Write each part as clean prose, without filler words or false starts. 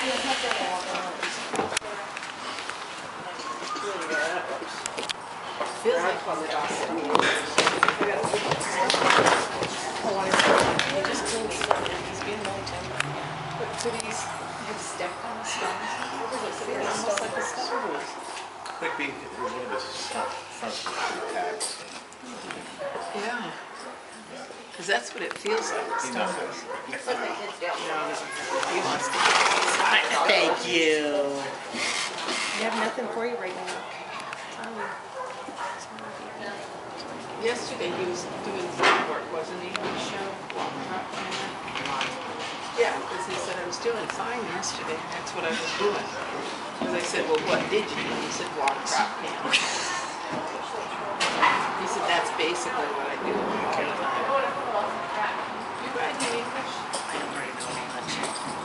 Feels like on the dock. He just cleaned his foot. He's being really tender. But could he have stepped on the stones? It was almost like a stone. Like being one of the front tags. Yeah. Because that's what it feels like. He knows it. He wants to get Thank you. I have nothing for you right now. Yesterday he was doing field work, wasn't he, on the show? Yeah, because he said, I was doing fine yesterday. That's what I was doing. Because I said, well, what did you do? He said, water crop can. He said, that's basically what I do all the time. You write in English? I don't write English.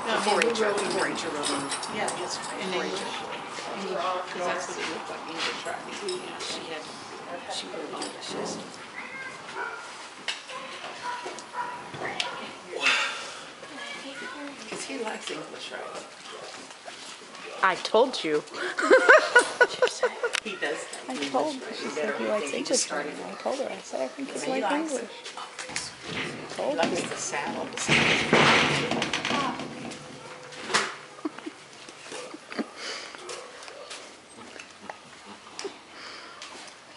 No, Before Rachel wrote in. Yeah, yes, in English. Because that's what it looked like, English writing. Yeah, she wrote English yesterday. Because he likes English writing. I told you. He does. I told her. She said he likes English. I told her. I said I think he's like likes English. He Told likes you. the saddle.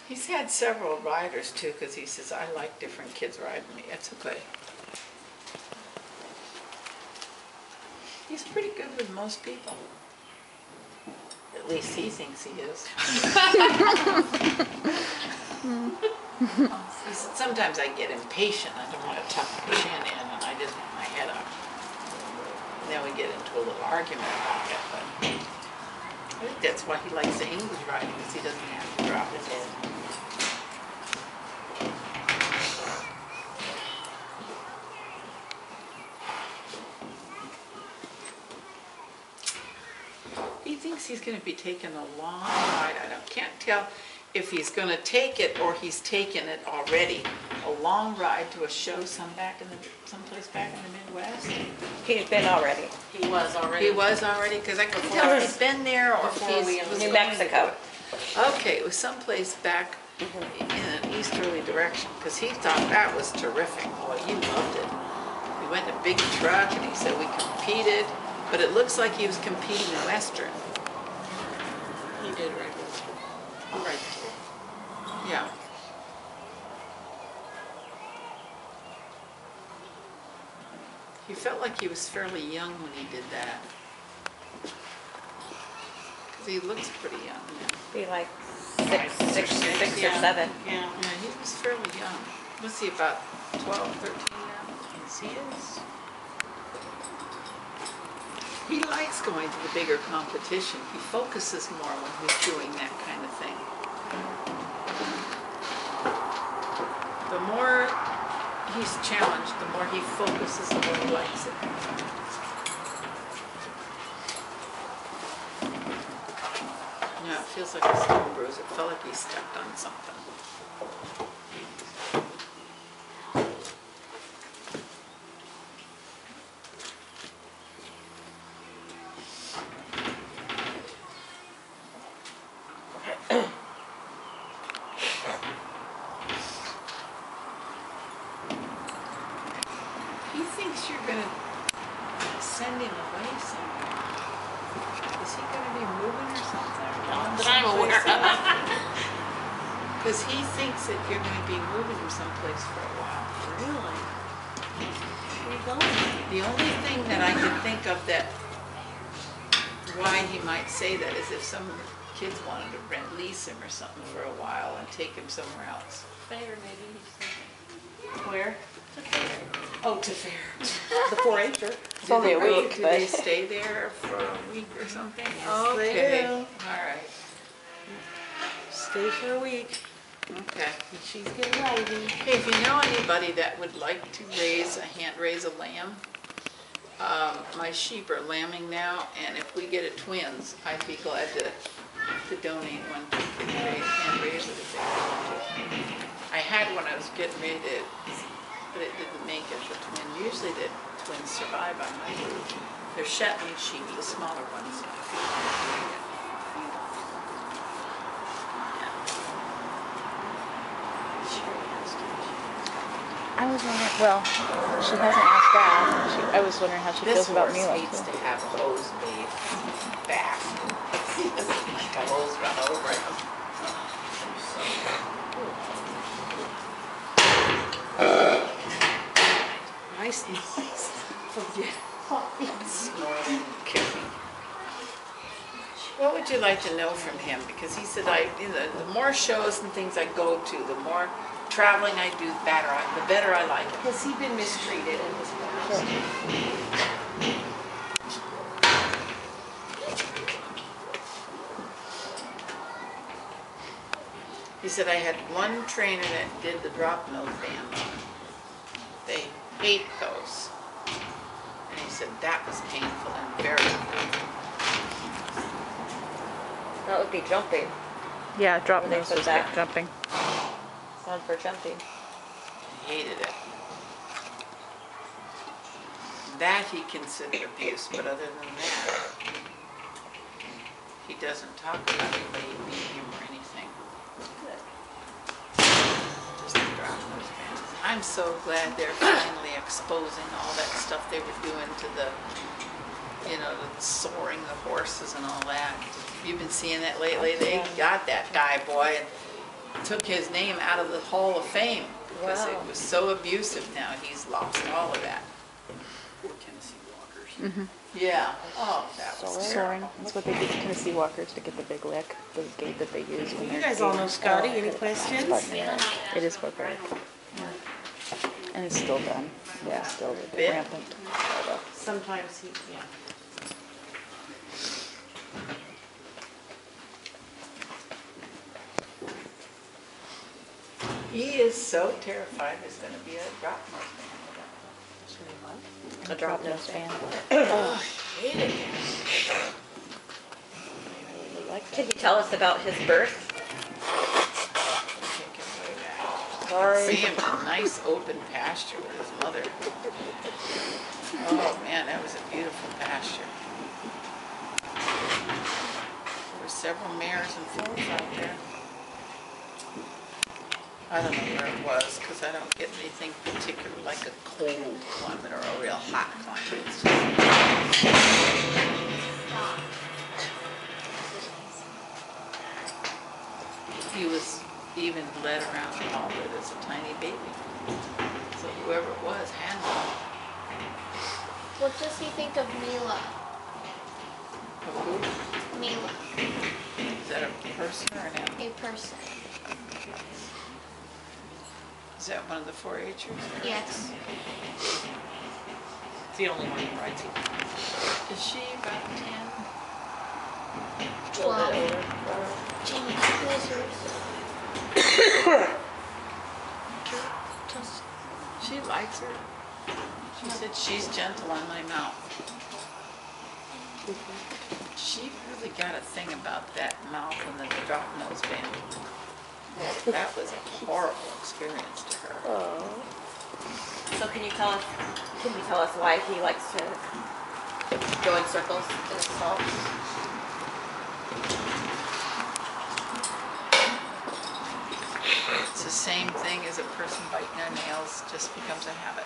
He's had several riders too, because he says, I like different kids riding me. It's okay. He's pretty good with most people. At least he thinks he is. He said, sometimes I get impatient. I don't want to tuck my chin in, and I just want my head up. And then we get into a little argument about it. But I think that's why he likes the English riding, because he doesn't have to drop his head. He thinks he's going to be taking a long ride. Can't tell if he's going to take it or he's taken it already. A long ride to a show someplace back in the Midwest. He's been already. He was already. He was already, because I couldn't tell if he's been there or if he was New going Mexico. to. Okay, it was someplace back in an easterly direction, because he thought that was terrific. Boy, he loved it. We went in a big truck, and he said we competed, but it looks like he was competing in Western. He did right there. Right there. Yeah. He felt like he was fairly young when he did that. Because he looks pretty young now. Be like six or Yeah. 7. Yeah. Yeah, he was fairly young. Was he about 12, 13 now? Yes, he is. He likes going to the bigger competition. He focuses more when he's doing that kind of thing. The more he's challenged, the more he focuses, the more he likes it. Yeah, it feels like a stone bruise. It felt like he stepped on something. He thinks you're going to send him away somewhere. Is he going to be moving or something? Not that I'm aware of. Because he thinks that you're going to be moving him someplace for a while. Really? Where are you going? The only thing that I can think of that why he might say that is if some kids wanted to lease him or something for a while and take him somewhere else. Fair, maybe he's thinking. Where? To fair. Oh, to fair. The 4-H'er. It's only a week, Do but they stay there for a week or something? Yes, they Okay. do. All right. Stay for a week. Okay. And she's getting ready. Hey, if you know anybody that would like to hand raise a lamb, my sheep are lambing now, and if we get a twins, I'd be glad to donate one to hand raise it if they want to. I had one I was getting ready to, but it didn't make it, the twin. Usually the twins survive on my food. They're Shetland sheepies, smaller ones. I was wondering, well, she hasn't asked that. I was wondering how she This feels about horse Mila. needs to have a hose bathe back. He doesn't like a hose run over him. Nice. Snorting, kicking. What would you like to know from him? Because he said, the more shows and things I go to, the more traveling I do, the better I like it. Has he been mistreated in his past? He said, I had one trainer that did the drop nose band on him. They hate those. And he said that was painful and very painful. That would be jumping. Yeah, drop When they nose put is that- like jumping. Sound for jumping. He hated it. That he considered abuse, but other than that, he doesn't talk about anybody beating him or anything. Just the drop nose bands. I'm so glad they're finally exposing all that stuff they were doing to the soaring the horses and all that. You've been seeing that lately? They got that guy, boy, and took his name out of the Hall of Fame because it Wow. was so abusive now. He's lost all of that. Tennessee Walkers. Yeah. Oh, that was Soaring. terrible. That's what they do to Tennessee Walkers to get the big lick, the gait that they use when You they're guys all know gaining. Scotty. Any questions? But, yeah, it is barbaric. And it's still done. Yeah, still Bit? rampant. Sometimes he, yeah. He is so terrified there's going to be a drop nose band. A drop nose fan. Oh, I hated him. Could you tell us about his birth? Take him way back. Sorry. See him in a nice open pasture with his mother. Oh man, that was a beautiful pasture. There were several mares and foals out there. I don't know where it was because I don't get anything particular like a cold climate or a real hot climate. It's just... He was even led around the hall with as a tiny baby. So whoever it was handled him. What does he think of Mila? Of who? Mila, Is that a person or an animal? a person. Is that one of the 4-H'ers? Yes. It's the only one who rides him. Is she about 10? 12. Jamie, who's yours? She likes her. She said she's gentle on my mouth. She really got a thing about that mouth and the drop nose band. That was a horrible experience to her. So can you tell us why he likes to go in circles in his stall? It's the same thing as a person biting their nails, just becomes a habit.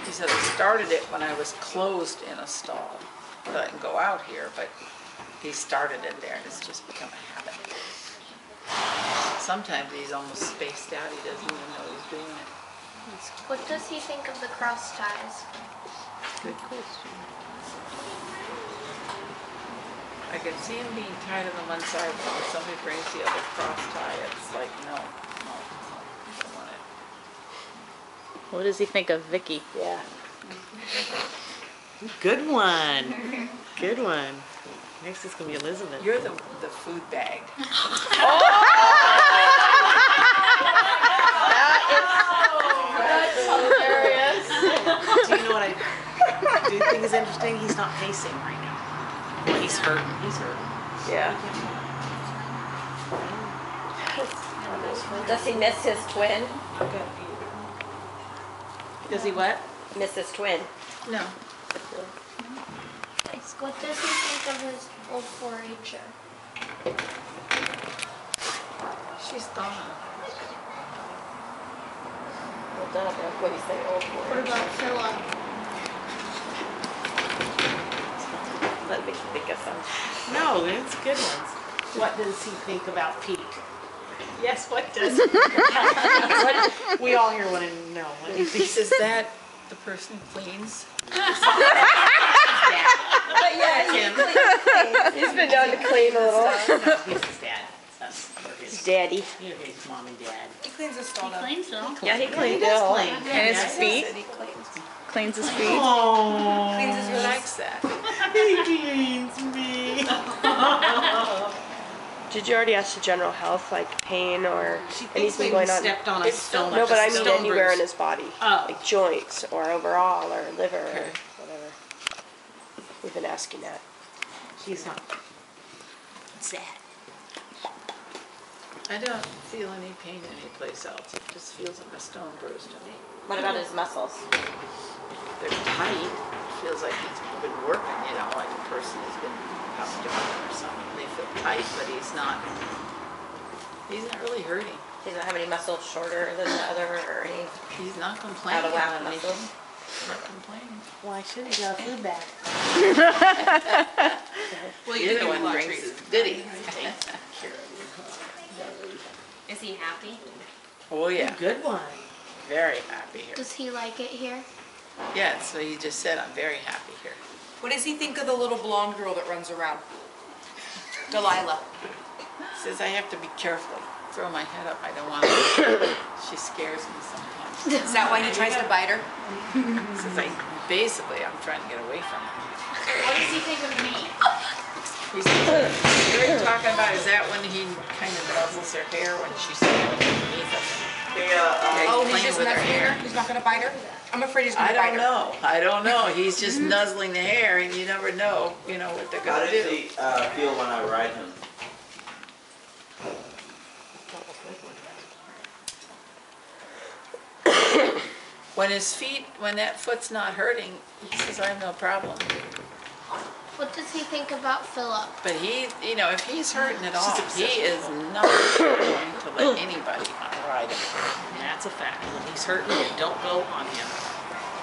He said I started it when I was closed in a stall, but I can go out here, but he started it there and it's just become a habit. Sometimes he's almost spaced out, he doesn't even know he's doing it. What does he think of the cross ties? Good question. I can see him being tied on the one side, but when somebody brings the other cross tie, it's like, no, I don't want it. What does he think of Vicky? Yeah. Good one. Good one. Next is going to be Elizabeth. You're the food bag. That's hilarious. Do you know what I do think is interesting? He's not pacing right now. Well, he's hurting. He's hurting. Yeah. Does he miss his twin? Does he what? Mrs. Twin. No. What does he think of his old 4-H'er? She's gone. Well, duh, but what do you say, old What boy? about Philip? Let me think of some. No, it's good ones. What does he think about Pete? Yes, what does we all here want to know. What do you think? Is that the person who cleans? But yeah, He's been known to clean a little. No, he's his dad. That's his, Daddy. his mom and dad. He cleans his stall though. Cleans though. Yeah, he He cleaned does it. clean. And his feet, He cleans. cleans his feet. Oh, Cleans his He really likes that. he cleans me. Did you already ask the general health, like pain or She thinks anything maybe going he on? stepped on a stone. No, but I mean stone anywhere in bruise. his body. Oh. Like joints or overall or liver or Okay. whatever. We've been asking that. She's not sad. I don't feel any pain anyplace else. It just feels like a stone bruise to me. What about his muscles? They're tight. It feels like he's been working, you know, like a person has been out doing or something. They feel tight, but he's not really hurting. He doesn't have any muscles shorter than the other or any He's not complaining out of whack about anything. muscles? Not complaining. Why should he got a food bag? Well, You're the one who brings his goodies. Is he happy? Oh, yeah. Good one. Very happy here. Does he like it here? Yeah, so he just said, I'm very happy here. What does he think of the little blonde girl that runs around? Delilah. Says I have to be careful. Throw my head up. I don't want to. She scares me sometimes. Is that why he tries to bite her? Says basically I'm trying to get away from her. What does he think of me? He says, what are you talking about? Is that when he kind of nuzzles her hair when she's underneath him? Yeah, Oh, he's playing just with her nuzzling her? hair. He's not gonna bite her? I'm afraid he's I gonna bite don't her. know. I don't know. He's just nuzzling the hair, and you never know, you know, what they're How gonna does do. he feel when I ride him? When that foot's not hurting, he says I have no problem. What does he think about Philip? But he, you know, if he's hurting at all, he is not going to let anybody ride him. And that's a fact. When he's hurting, you don't go on him.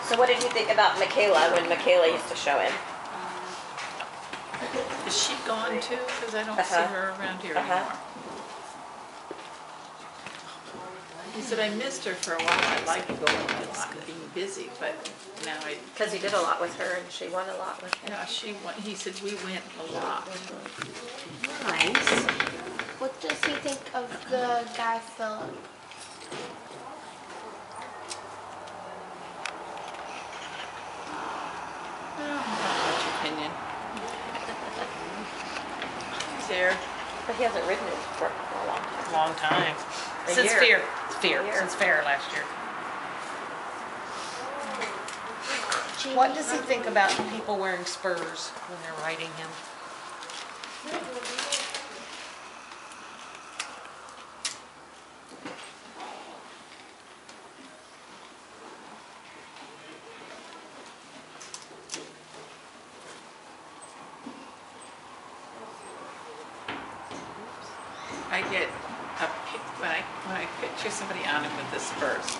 So what did you think about Michaela when Michaela used to show him? Is she gone too? Because I don't see her around here anymore. He said, I missed her for a while. I liked going a lot and being busy, but now Because he did a lot with her and she won a lot with him. yeah, he said, we went a lot. Nice. What does he think of the guy Philip? Not much opinion. He's there. But he hasn't ridden it for a long time. Long time. A Since year. Fear. A year. Since Fair last year. What does he think about people wearing spurs when they're riding him? I get when I picture somebody on him with the spurs,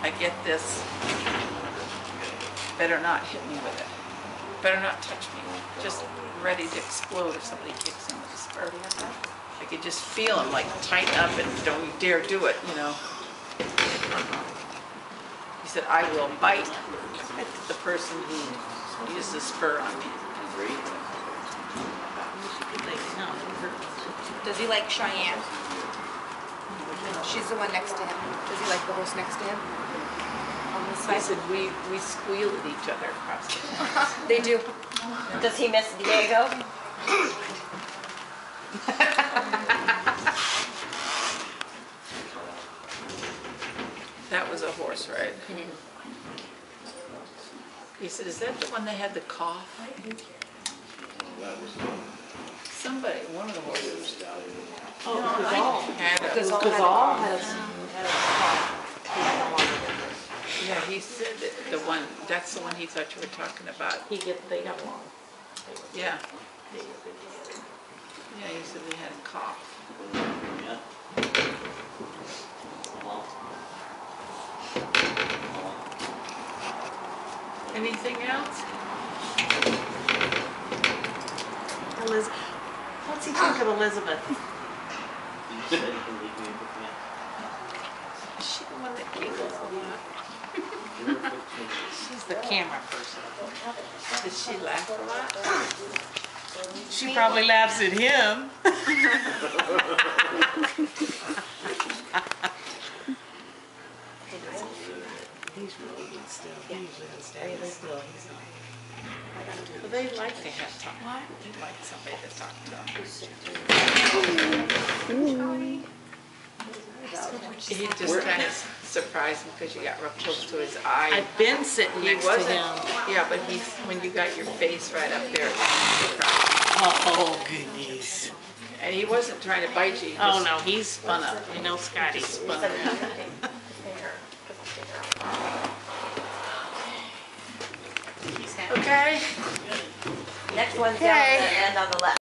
I get this, better not hit me with it. Better not touch me. Just ready to explode if somebody kicks him with a spur. I could just feel him like tighten up and don't you dare do it, you know. He said, I will bite the person who uses a spur on me. Does he like Cheyenne? She's the one next to him. Does he like the horse next to him? On this I side? said, we squeal at each other across the fence. They do. Does he miss Diego? That was a horse ride. He said, is that the one that had the cough? Somebody, one of the horses. Oh, Had a, Gazal had a Yeah, he said that that's the one he thought you were talking about. They got along. Yeah. Yeah, he said they had a cough. Yeah. Anything else? What's he think of Elizabeth? You said you can leave me with me. Is she the one that giggles a lot? She's the camera person. Does she laugh a lot? She probably laughs at him. He's really good still. He usually stays still. He's not. But they like to have talk. They like somebody to talk to. He just kind of surprised him because you got real close to his eye. I've been sitting He next to wasn't, him. yeah, but when you got your face right up there, he surprised. Oh, goodness. And he wasn't trying to bite you. He Oh, just no, he's spun up. You know, Scotty. Spun up. Okay. Next one's down at the end on the left.